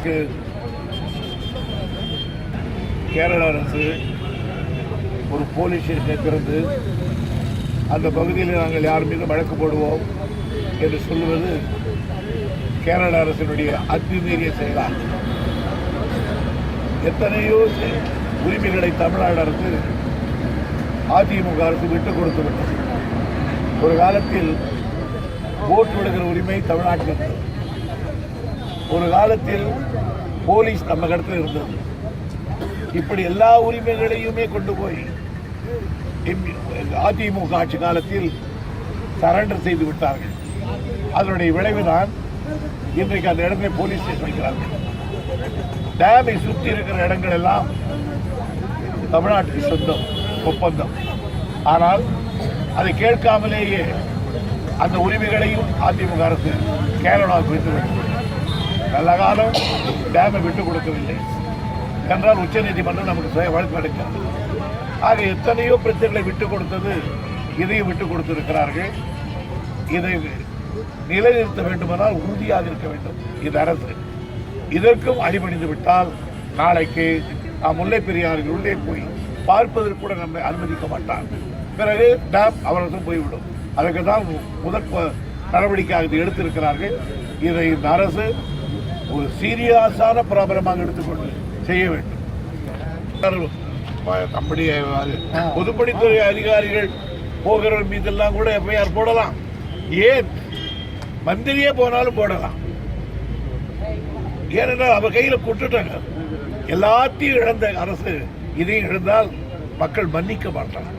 இன்றைக்கு கேரள அரசு ஒரு போலீஸ் ஸ்டேஷனை திறந்து அந்த பகுதியில் நாங்கள் யார் மீது வழக்கு போடுவோம் என்று சொல்லுவது கேரள அரசினுடைய அத்துமீறிய செயலாகும். எத்தனையோ உரிமைகளை தமிழ்நாடு அரசு அதிமுக அரசு விட்டுக் கொடுத்து விட்டது. ஒரு காலத்தில் ஓட்டு விடுகிற உரிமை தமிழ்நாட்டில் இருந்தது. ஒரு காலத்தில் போலீஸ் நம்ம இடத்துல இருந்தது. இப்படி எல்லா உரிமைகளையுமே கொண்டு போய் அதிமுக ஆட்சி காலத்தில் சரண்டர் செய்து விட்டார்கள். அதனுடைய விளைவுதான் இன்றைக்கு அந்த இடத்துல போலீஸ் ஸ்டேஷன் வைக்கிறார்கள். டேமை சுற்றி இருக்கிற இடங்கள் எல்லாம் தமிழ்நாட்டுக்கு சொந்தம், ஒப்பந்தம். ஆனால் அதை கேட்காமலேயே அந்த உரிமைகளையும் அதிமுக அரசு கேரளாவுக்கு விட்டுவிட்டது. நல்ல காலம் டேமை விட்டுக் கொடுக்கவில்லை என்றால் உச்சநீதிமன்றம் நமக்கு வழக்கு எடுக்கிறது. ஆக எத்தனையோ பிரச்சனைகளை விட்டுக் கொடுத்தது, இதையும் விட்டுக் கொடுத்திருக்கிறார்கள். இதை நிலைநிறுத்த வேண்டுமானால் உறுதியாக இருக்க வேண்டும் இந்த அரசு. இதற்கும் அடிபணிந்து விட்டால் நாளைக்கு முல்லை பெரியாறு உள்ளே போய் பார்ப்பதற்கு கூட நம்மை அனுமதிக்க மாட்டார். பிறகு டேம் அவரதும் போய்விடும். அதுக்கு தான் முதல் நடவடிக்கையாக எடுத்திருக்கிறார்கள். இதை இந்த அரசு ஒரு சீரியஸான ப்ராப்ளமாக எடுத்துக்கொண்டு செய்ய வேண்டும். நம்முடைய பொதுப்பணித்துறை அதிகாரிகள் போகிறவர் மீதெல்லாம் கூட எஃப்ஐஆர் போடலாம். ஏன் மந்திரியே போனாலும் போடலாம். ஏனென்றால் அவர் கையில் கொடுத்துட்டாங்க. எல்லாத்தையும் இழந்த அரசு இதையும் இழந்தால் மக்கள் மன்னிக்க மாட்டாங்க.